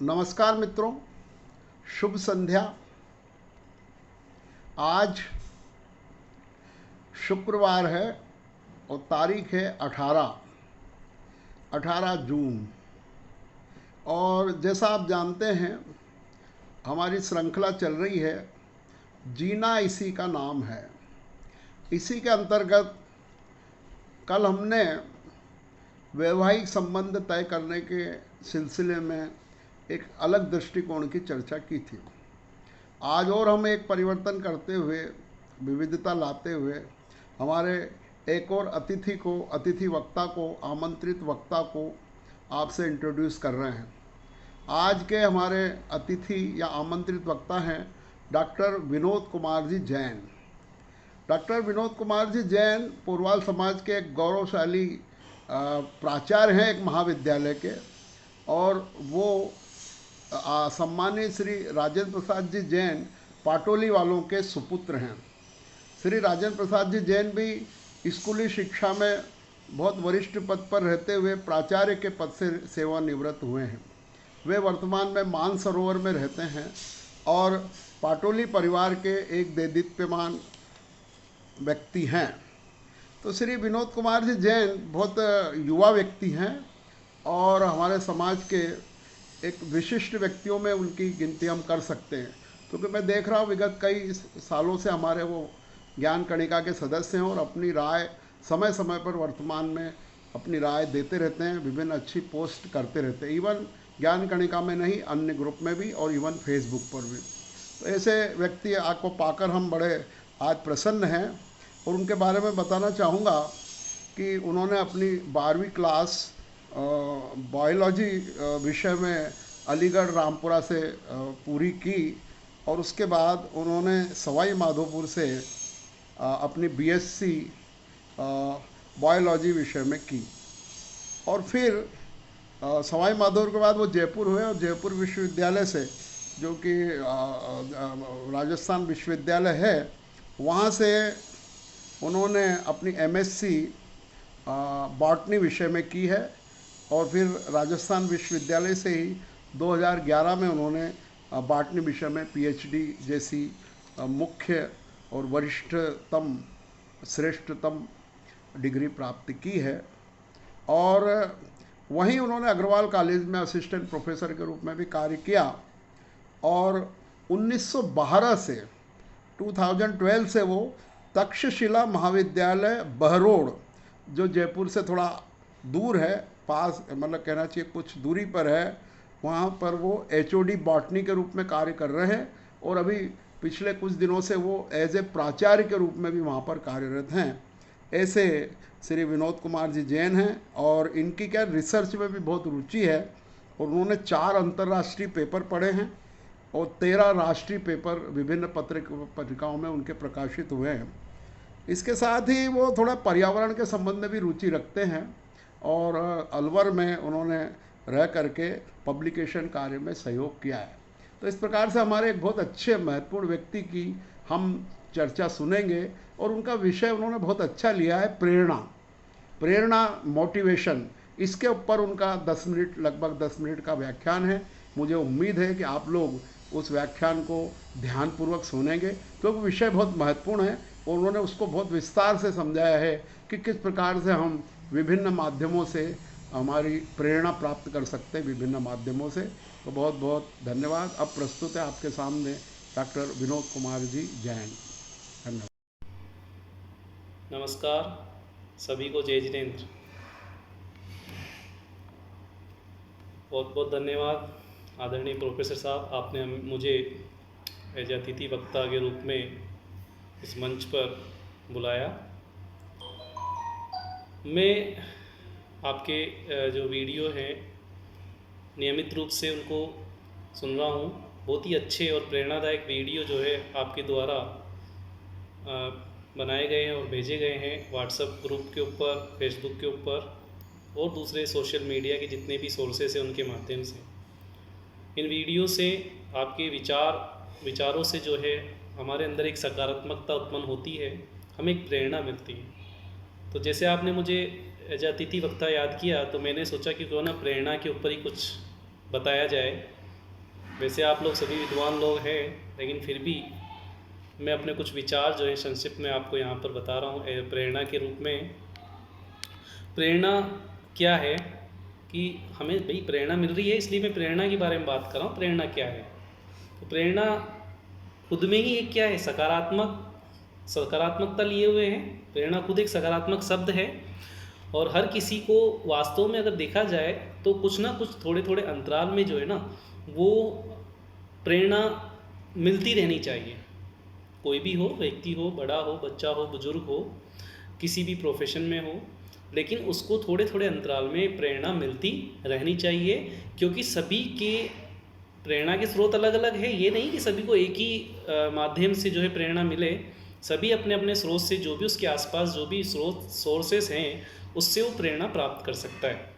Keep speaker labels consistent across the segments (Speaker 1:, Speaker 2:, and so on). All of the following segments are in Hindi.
Speaker 1: नमस्कार मित्रों, शुभ संध्या। आज शुक्रवार है और तारीख है 18 जून। और जैसा आप जानते हैं, हमारी श्रृंखला चल रही है, जीना इसी का नाम है। इसी के अंतर्गत कल हमने वैवाहिक संबंध तय करने के सिलसिले में एक अलग दृष्टिकोण की चर्चा की थी। आज और हम एक परिवर्तन करते हुए, विविधता लाते हुए, हमारे एक और अतिथि वक्ता को, आमंत्रित वक्ता को आपसे इंट्रोड्यूस कर रहे हैं। आज के हमारे अतिथि या आमंत्रित वक्ता हैं डॉक्टर विनोद कुमार जी जैन। डॉक्टर विनोद कुमार जी जैन पोरवाल समाज के एक गौरवशाली प्राचार्य हैं एक महाविद्यालय के, और वो सम्मानित श्री राजेंद्र प्रसाद जी जैन पाटोली वालों के सुपुत्र हैं। श्री राजेंद्र प्रसाद जी जैन भी स्कूली शिक्षा में बहुत वरिष्ठ पद पर रहते हुए प्राचार्य के पद से सेवानिवृत्त हुए हैं। वे वर्तमान में मानसरोवर में रहते हैं और पाटोली परिवार के एक देदीप्यमान व्यक्ति हैं। तो श्री विनोद कुमार जी जैन बहुत युवा व्यक्ति हैं और हमारे समाज के एक विशिष्ट व्यक्तियों में उनकी गिनती हम कर सकते हैं, क्योंकि मैं देख रहा हूँ विगत कई सालों से हमारे वो ज्ञान कणिका के सदस्य हैं और अपनी राय समय समय पर वर्तमान में अपनी राय देते रहते हैं, विभिन्न अच्छी पोस्ट करते रहते हैं, इवन ज्ञान कणिका में नहीं, अन्य ग्रुप में भी और इवन फेसबुक पर भी। तो ऐसे व्यक्ति आपको पाकर हम बड़े आज प्रसन्न हैं और उनके बारे में बताना चाहूँगा कि उन्होंने अपनी 12वीं क्लास बायोलॉजी विषय में अलीगढ़ रामपुरा से पूरी की और उसके बाद उन्होंने सवाई माधोपुर से अपनी बीएससी बायोलॉजी विषय में की और फिर सवाई माधोपुर के बाद वो जयपुर हुए और जयपुर विश्वविद्यालय से, जो कि राजस्थान विश्वविद्यालय है, वहाँ से उन्होंने अपनी एमएससी बॉटनी विषय में की है और फिर राजस्थान विश्वविद्यालय से ही 2011 में उन्होंने बॉटनी विषय में पीएचडी जैसी मुख्य और वरिष्ठतम श्रेष्ठतम डिग्री प्राप्त की है। और वहीं उन्होंने अग्रवाल कॉलेज में असिस्टेंट प्रोफेसर के रूप में भी कार्य किया और 1912 से 2012 से वो तक्षशिला महाविद्यालय बहरोड़, जो जयपुर से थोड़ा दूर है, पास मतलब कहना चाहिए कुछ दूरी पर है, वहाँ पर वो एचओडी बॉटनी के रूप में कार्य कर रहे हैं और अभी पिछले कुछ दिनों से वो एज ए प्राचार्य के रूप में भी वहाँ पर कार्यरत हैं। ऐसे श्री विनोद कुमार जी जैन हैं और इनकी क्या रिसर्च में भी बहुत रुचि है और उन्होंने 4 अंतर्राष्ट्रीय पेपर पढ़े हैं और 13 राष्ट्रीय पेपर विभिन्न पत्रिकाओं में उनके प्रकाशित हुए हैं। इसके साथ ही वो थोड़ा पर्यावरण के संबंध में भी रुचि रखते हैं और अलवर में उन्होंने रह करके पब्लिकेशन कार्य में सहयोग किया है। तो इस प्रकार से हमारे एक बहुत अच्छे महत्वपूर्ण व्यक्ति की हम चर्चा सुनेंगे और उनका विषय उन्होंने बहुत अच्छा लिया है, प्रेरणा मोटिवेशन। इसके ऊपर उनका 10 मिनट, लगभग 10 मिनट का व्याख्यान है। मुझे उम्मीद है कि आप लोग उस व्याख्यान को ध्यानपूर्वक सुनेंगे, क्योंकि विषय बहुत महत्वपूर्ण है और उन्होंने उसको बहुत विस्तार से समझाया है कि किस प्रकार से हम विभिन्न माध्यमों से हमारी प्रेरणा प्राप्त कर सकते हैं, विभिन्न माध्यमों से। तो बहुत बहुत धन्यवाद। अब प्रस्तुत है आपके सामने डॉक्टर विनोद कुमार जी जैन। धन्यवाद।
Speaker 2: नमस्कार सभी को, जय जिनेन्द्र। बहुत बहुत धन्यवाद आदरणीय प्रोफेसर साहब, आपने मुझे एज अतिथि वक्ता के रूप में इस मंच पर बुलाया। मैं आपके जो वीडियो हैं नियमित रूप से उनको सुन रहा हूँ। बहुत ही अच्छे और प्रेरणादायक वीडियो जो है आपके द्वारा बनाए गए हैं और भेजे गए हैं व्हाट्सएप ग्रुप के ऊपर, फेसबुक के ऊपर और दूसरे सोशल मीडिया के जितने भी सोर्सेस हैं उनके माध्यम से। इन वीडियो से आपके विचारों से जो है हमारे अंदर एक सकारात्मकता उत्पन्न होती है, हमें एक प्रेरणा मिलती है। तो जैसे आपने मुझे एज अतिथि वक्ता याद किया, तो मैंने सोचा कि क्यों ना प्रेरणा के ऊपर ही कुछ बताया जाए वैसे आप लोग सभी विद्वान लोग हैं, लेकिन फिर भी मैं अपने कुछ विचार जो है संक्षिप्त में आपको यहाँ पर बता रहा हूँ प्रेरणा के रूप में। प्रेरणा क्या है कि हमें भाई प्रेरणा मिल रही है, इसलिए मैं प्रेरणा के बारे में बात कर रहा हूँ। प्रेरणा क्या है? तो प्रेरणा खुद में ही एक क्या है, सकारात्मकता लिए हुए हैं। प्रेरणा खुद एक सकारात्मक शब्द है, और हर किसी को वास्तव में अगर देखा जाए तो कुछ ना कुछ थोड़े थोड़े अंतराल में जो है ना, वो प्रेरणा मिलती रहनी चाहिए। कोई भी हो, व्यक्ति हो, बड़ा हो, बच्चा हो, बुजुर्ग हो, किसी भी प्रोफेशन में हो, लेकिन उसको थोड़े थोड़े अंतराल में प्रेरणा मिलती रहनी चाहिए, क्योंकि सभी के प्रेरणा के स्रोत अलग अलग है। ये नहीं कि सभी को एक ही माध्यम से जो है प्रेरणा मिले। सभी अपने अपने स्रोत से, जो भी उसके आसपास जो भी स्रोत सोर्सेस हैं, उससे वो प्रेरणा प्राप्त कर सकता है।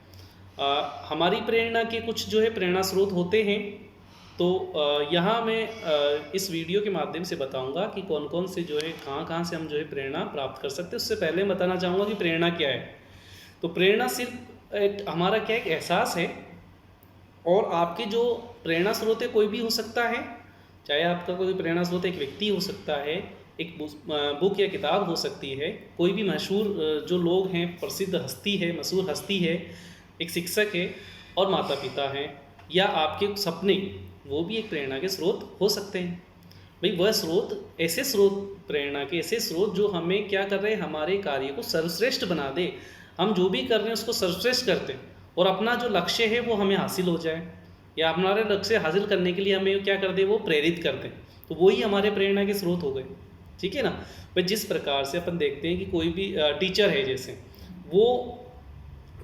Speaker 2: हमारी प्रेरणा के कुछ जो है प्रेरणा स्रोत होते हैं। तो यहाँ मैं इस वीडियो के माध्यम से बताऊंगा कि कौन कौन से जो है कहाँ कहाँ से हम जो है प्रेरणा प्राप्त कर सकते हैं। उससे पहले मैं बताना चाहूँगा कि प्रेरणा क्या है। तो प्रेरणा सिर्फ हमारा क्या एक एहसास है, और आपके जो प्रेरणा स्रोत है कोई भी हो सकता है। चाहे आपका कोई प्रेरणा स्रोत एक व्यक्ति हो सकता है, एक बुक या किताब हो सकती है, कोई भी मशहूर जो लोग हैं, प्रसिद्ध हस्ती है, मशहूर हस्ती है, एक शिक्षक है, और माता पिता हैं, या आपके सपने, वो भी एक प्रेरणा के स्रोत हो सकते हैं। भाई वह स्रोत, ऐसे स्रोत, प्रेरणा के ऐसे स्रोत जो हमें क्या कर रहे हैं, हमारे कार्य को सर्वश्रेष्ठ बना दे। हम जो भी कर रहे हैं उसको सर्वश्रेष्ठ करते हैं, और अपना जो लक्ष्य है वो हमें हासिल हो जाए, या हमारे लक्ष्य हासिल करने के लिए हमें क्या कर दे, वो प्रेरित कर दें। तो वही हमारे प्रेरणा के स्रोत हो गए। ठीक है ना। भाई जिस प्रकार से अपन देखते हैं कि कोई भी टीचर है, जैसे वो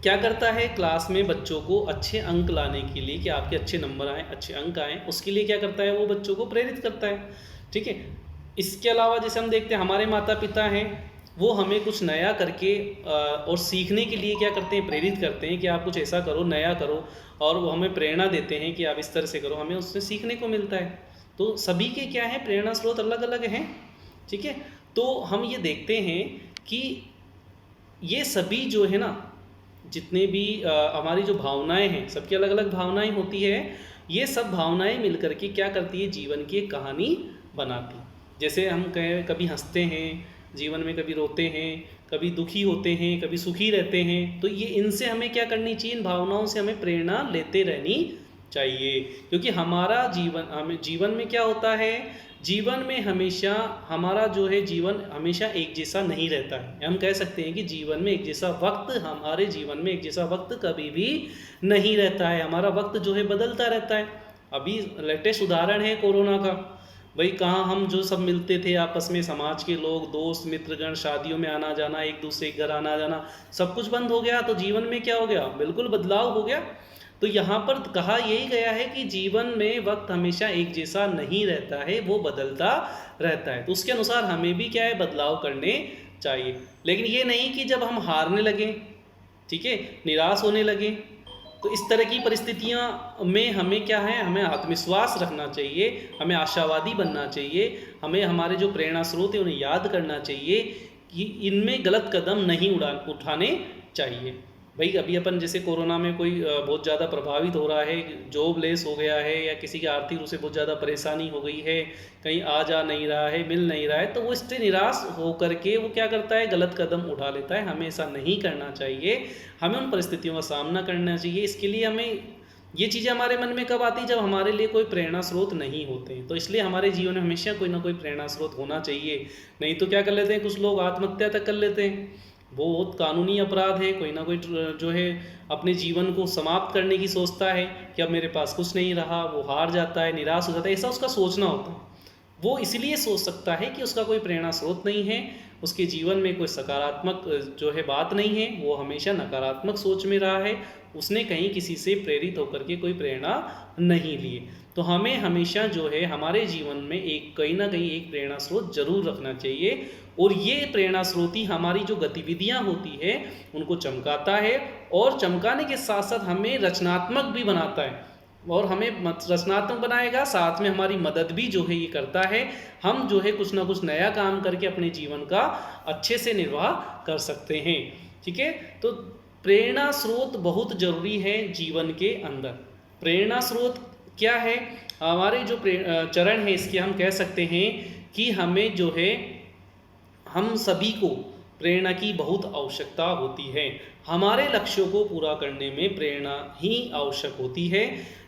Speaker 2: क्या करता है, क्लास में बच्चों को अच्छे अंक लाने के लिए, कि आपके अच्छे नंबर आएँ, अच्छे अंक आएँ, उसके लिए क्या करता है, वो बच्चों को प्रेरित करता है। ठीक है। इसके अलावा जैसे हम देखते हैं हमारे माता पिता हैं, वो हमें कुछ नया करके और सीखने के लिए क्या करते हैं, प्रेरित करते हैं कि आप कुछ ऐसा करो, नया करो, और वो हमें प्रेरणा देते हैं कि आप इस तरह से करो, हमें उससे सीखने को मिलता है। तो सभी के क्या है, प्रेरणा स्रोत अलग अलग हैं। ठीक है। तो हम ये देखते हैं कि ये सभी जो है ना, जितने भी हमारी जो भावनाएं हैं, सबकी अलग अलग भावनाएं होती है। ये सब भावनाएं मिलकर के क्या करती है, जीवन की एक कहानी बनाती। जैसे हम कहें, कभी हंसते हैं जीवन में, कभी रोते हैं, कभी दुखी होते हैं, कभी सुखी रहते हैं। तो ये इनसे हमें क्या करनी चाहिए, इन भावनाओं से हमें प्रेरणा लेते रहनी चाहिए, क्योंकि हमारा जीवन में क्या होता है, जीवन में हमेशा हमारा जो है जीवन हमेशा एक जैसा नहीं रहता है। हम कह सकते हैं कि जीवन में एक जैसा वक्त, हमारे जीवन में एक जैसा वक्त कभी भी नहीं रहता है। हमारा वक्त जो है बदलता रहता है। अभी लेटेस्ट उदाहरण है कोरोना का। भाई कहाँ हम जो सब मिलते थे आपस में, समाज के लोग, दोस्त मित्रगण, शादियों में आना जाना, एक दूसरे के घर आना जाना, सब कुछ बंद हो गया। तो जीवन में क्या हो गया, बिल्कुल बदलाव हो गया। तो यहाँ पर कहा यही गया है कि जीवन में वक्त हमेशा एक जैसा नहीं रहता है, वो बदलता रहता है। तो उसके अनुसार हमें भी क्या है, बदलाव करने चाहिए। लेकिन ये नहीं कि जब हम हारने लगें, ठीक है, निराश होने लगें, तो इस तरह की परिस्थितियाँ में हमें क्या है, हमें आत्मविश्वास रखना चाहिए, हमें आशावादी बनना चाहिए, हमें हमारे जो प्रेरणा स्रोत है उन्हें याद करना चाहिए कि इनमें गलत कदम नहीं उठाने चाहिए। भाई अभी अपन जैसे कोरोना में कोई बहुत ज़्यादा प्रभावित हो रहा है, जॉब लेस हो गया है, या किसी की आर्थिक रूप से बहुत ज़्यादा परेशानी हो गई है, कहीं आ जा नहीं रहा है, मिल नहीं रहा है, तो वो इससे निराश होकर के वो क्या करता है, गलत कदम उठा लेता है। हमें ऐसा नहीं करना चाहिए, हमें उन परिस्थितियों का सामना करना चाहिए। इसके लिए हमें ये चीज़ें हमारे मन में कब आती, जब हमारे लिए कोई प्रेरणा स्रोत नहीं होते हैं। तो इसलिए हमारे जीवन में हमेशा कोई ना कोई प्रेरणा स्रोत होना चाहिए। नहीं तो क्या कर लेते हैं, कुछ लोग आत्महत्या तक कर लेते हैं। वो बहुत कानूनी अपराध है। कोई ना कोई जो है अपने जीवन को समाप्त करने की सोचता है कि अब मेरे पास कुछ नहीं रहा, वो हार जाता है, निराश हो जाता है, ऐसा उसका सोचना होता है। वो इसलिए सोच सकता है कि उसका कोई प्रेरणा स्रोत नहीं है, उसके जीवन में कोई सकारात्मक जो है बात नहीं है, वो हमेशा नकारात्मक सोच में रहा है, उसने कहीं किसी से प्रेरित होकर के कोई प्रेरणा नहीं ली। तो हमें हमेशा जो है हमारे जीवन में एक कहीं ना कहीं एक प्रेरणा स्रोत जरूर रखना चाहिए, और ये प्रेरणा स्रोत ही हमारी जो गतिविधियां होती है उनको चमकाता है, और चमकाने के साथ साथ हमें रचनात्मक भी बनाता है, और हमें रचनात्मक बनाएगा, साथ में हमारी मदद भी जो है ये करता है। हम जो है कुछ ना कुछ नया काम करके अपने जीवन का अच्छे से निर्वाह कर सकते हैं। ठीक है। तो प्रेरणा स्रोत बहुत जरूरी है जीवन के अंदर। प्रेरणा स्रोत क्या है, हमारे जो चरण है इसके हम कह सकते हैं कि हमें जो है, हम सभी को प्रेरणा की बहुत आवश्यकता होती है। हमारे लक्ष्यों को पूरा करने में प्रेरणा ही आवश्यक होती है,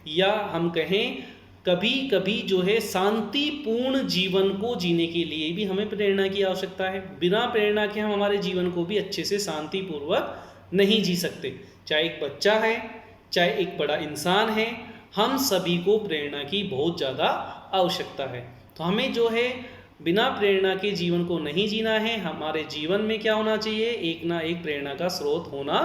Speaker 2: या हम कहें कभी कभी जो है शांतिपूर्ण जीवन को जीने के लिए भी हमें प्रेरणा की आवश्यकता है। बिना प्रेरणा के हम हमारे जीवन को भी अच्छे से शांतिपूर्वक नहीं जी सकते। चाहे एक बच्चा है, चाहे एक बड़ा इंसान है, हम सभी को प्रेरणा की बहुत ज़्यादा आवश्यकता है। तो हमें जो है बिना प्रेरणा के जीवन को नहीं जीना है। हमारे जीवन में क्या होना चाहिए, एक ना एक प्रेरणा का स्रोत होना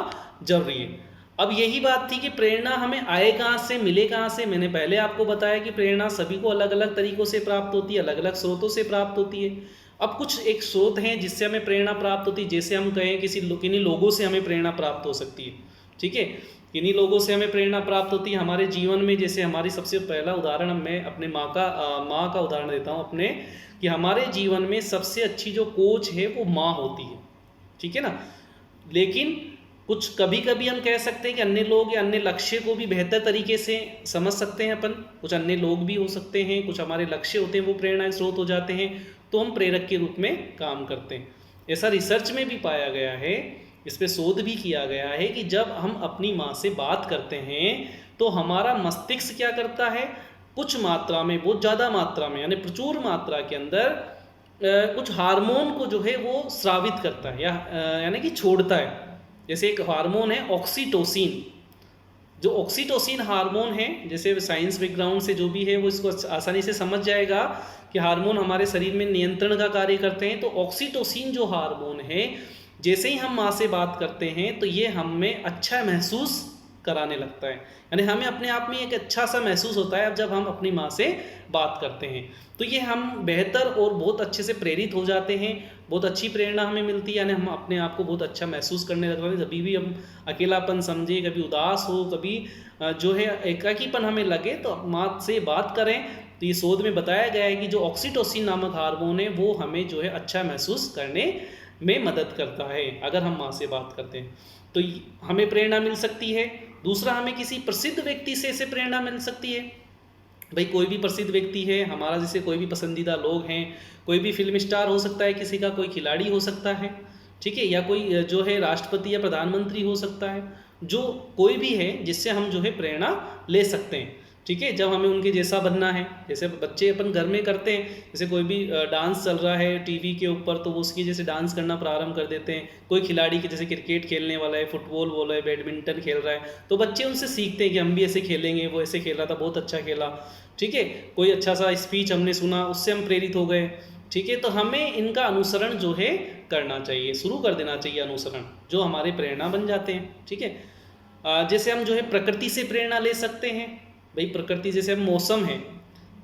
Speaker 2: जरूरी है। अब यही बात थी कि प्रेरणा हमें आए कहाँ से, मिले कहाँ से। मैंने पहले आपको बताया कि प्रेरणा सभी को अलग अलग तरीकों से प्राप्त होती है, अलग अलग स्रोतों से प्राप्त होती है। अब कुछ एक स्रोत हैं जिससे हमें प्रेरणा प्राप्त होती है, जैसे हम कहें किन्हीं लोगों से हमें प्रेरणा प्राप्त हो सकती है, ठीक है। किन्हीं लोगों से हमें प्रेरणा प्राप्त होती है हमारे जीवन में। जैसे हमारी सबसे पहला उदाहरण मैं अपने माँ का उदाहरण देता हूँ अपने, कि हमारे जीवन में सबसे अच्छी जो कोच है वो माँ होती है, ठीक है ना। लेकिन कुछ कभी कभी हम कह सकते हैं कि अन्य लोग या अन्य लक्ष्य को भी बेहतर तरीके से समझ सकते हैं अपन। कुछ अन्य लोग भी हो सकते हैं, कुछ हमारे लक्ष्य होते हैं वो प्रेरणा स्रोत हो जाते हैं, तो हम प्रेरक के रूप में काम करते हैं। ऐसा रिसर्च में भी पाया गया है, इस पे शोध भी किया गया है कि जब हम अपनी माँ से बात करते हैं तो हमारा मस्तिष्क क्या करता है, कुछ मात्रा में, बहुत ज़्यादा मात्रा में, यानी प्रचुर मात्रा के अंदर कुछ हार्मोन को जो है वो स्रावित करता है, या यानी कि छोड़ता है। जैसे एक हार्मोन है ऑक्सीटोसिन, जो ऑक्सीटोसिन हार्मोन है, जैसे साइंस बैकग्राउंड से जो भी है वो इसको आसानी से समझ जाएगा कि हार्मोन हमारे शरीर में नियंत्रण का कार्य करते हैं। तो ऑक्सीटोसिन जो हार्मोन है, जैसे ही हम माँ से बात करते हैं तो ये हमें अच्छा महसूस कराने लगता है, यानी हमें अपने आप में एक अच्छा सा महसूस होता है अब जब हम अपनी माँ से बात करते हैं। तो ये हम बेहतर और बहुत अच्छे से प्रेरित हो जाते हैं, बहुत अच्छी प्रेरणा हमें मिलती है, यानी हम अपने आप को बहुत अच्छा महसूस करने लगते हैं। जब भी हम अकेलापन समझे, कभी उदास हो, कभी जो है एकाकीपन हमें लगे, तो माँ से बात करें। तो ये शोध में बताया गया है कि जो ऑक्सीटोसिन नामक हार्मोन है वो हमें जो है अच्छा महसूस करने में मदद करता है अगर हम माँ से बात करते हैं, तो हमें प्रेरणा मिल सकती है। दूसरा, हमें किसी प्रसिद्ध व्यक्ति से प्रेरणा मिल सकती है। भाई कोई भी प्रसिद्ध व्यक्ति है हमारा, जैसे कोई भी पसंदीदा लोग हैं, कोई भी फिल्म स्टार हो सकता है किसी का, कोई खिलाड़ी हो सकता है, ठीक है, या कोई जो है राष्ट्रपति या प्रधानमंत्री हो सकता है, जो कोई भी है जिससे हम जो है प्रेरणा ले सकते हैं, ठीक है। जब हमें उनके जैसा बनना है, जैसे बच्चे अपन घर में करते हैं, जैसे कोई भी डांस चल रहा है टीवी के ऊपर तो वो उसकी जैसे डांस करना प्रारंभ कर देते हैं। कोई खिलाड़ी के जैसे क्रिकेट खेलने वाला है, फुटबॉल बोला है, बैडमिंटन खेल रहा है, तो बच्चे उनसे सीखते हैं कि हम भी ऐसे खेलेंगे, वो ऐसे खेला था, बहुत अच्छा खेला, ठीक है। कोई अच्छा सा स्पीच हमने सुना, उससे हम प्रेरित हो गए, ठीक है। तो हमें इनका अनुसरण जो है करना चाहिए, शुरू कर देना चाहिए अनुसरण, जो हमारे प्रेरणा बन जाते हैं, ठीक है। जैसे हम जो है प्रकृति से प्रेरणा ले सकते हैं। भाई प्रकृति, जैसे हम मौसम है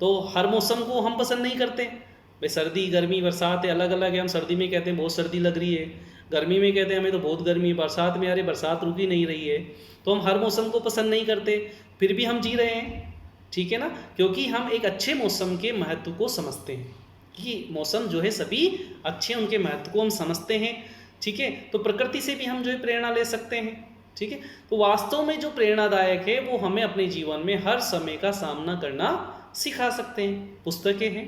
Speaker 2: तो हर मौसम को हम पसंद नहीं करते। भाई सर्दी गर्मी बरसात है, अलग अलग है। हम सर्दी में कहते हैं बहुत सर्दी लग रही है, गर्मी में कहते हैं हमें तो बहुत गर्मी है, बरसात में अरे बरसात रुक ही नहीं रही है। तो हम हर मौसम को पसंद नहीं करते, फिर भी हम जी रहे हैं, ठीक है ना, क्योंकि हम एक अच्छे मौसम के महत्व को समझते हैं कि मौसम जो है सभी अच्छे, उनके महत्व को हम समझते हैं, ठीक है। तो प्रकृति से भी हम जो है प्रेरणा ले सकते हैं, ठीक है। तो वास्तव में जो प्रेरणादायक है वो हमें अपने जीवन में हर समय का सामना करना सिखा सकते हैं। पुस्तकें हैं,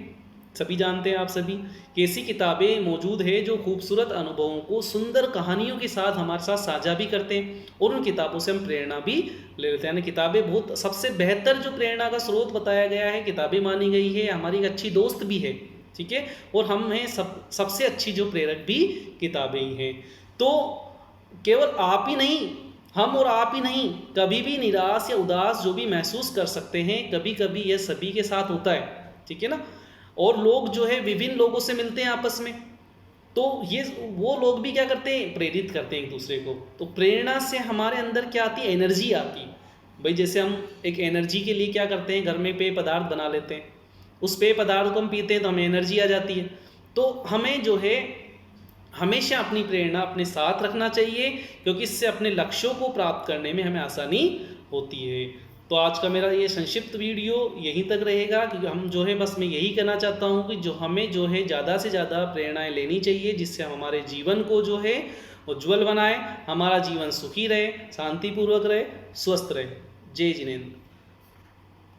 Speaker 2: सभी जानते हैं आप सभी कि ऐसी किताबें मौजूद है जो खूबसूरत अनुभवों को सुंदर कहानियों के साथ हमारे साथ साझा भी करते हैं, और उन किताबों से हम प्रेरणा भी ले लेते हैं। यानी किताबें बहुत सबसे बेहतर जो प्रेरणा का स्रोत बताया गया है, किताबें मानी गई है, हमारी एक अच्छी दोस्त भी है, ठीक है। और हम हैं सबसे अच्छी जो प्रेरक भी किताबें ही हैं। तो केवल आप ही नहीं, हम और आप ही नहीं, कभी भी निराश या उदास जो भी महसूस कर सकते हैं, कभी कभी यह सभी के साथ होता है, ठीक है ना। और लोग जो है विभिन्न लोगों से मिलते हैं आपस में, तो ये वो लोग भी क्या करते हैं, प्रेरित करते हैं एक दूसरे को। तो प्रेरणा से हमारे अंदर क्या आती है, एनर्जी आती है। भाई जैसे हम एक एनर्जी के लिए क्या करते हैं, घर में पेय पदार्थ बना लेते हैं, उस पेय पदार्थ को हम पीते हैं तो हमें एनर्जी आ जाती है। तो हमें जो है हमेशा अपनी प्रेरणा अपने साथ रखना चाहिए, क्योंकि इससे अपने लक्ष्यों को प्राप्त करने में हमें आसानी होती है। तो आज का मेरा ये संक्षिप्त वीडियो यहीं तक रहेगा कि हम जो है बस मैं यही कहना चाहता हूँ कि जो हमें जो है ज़्यादा से ज़्यादा प्रेरणाएं लेनी चाहिए, जिससे हम हमारे जीवन को जो है उज्ज्वल बनाएं, हमारा जीवन सुखी रहे, शांतिपूर्वक रहे, स्वस्थ रहे। जय जिनेंद्र।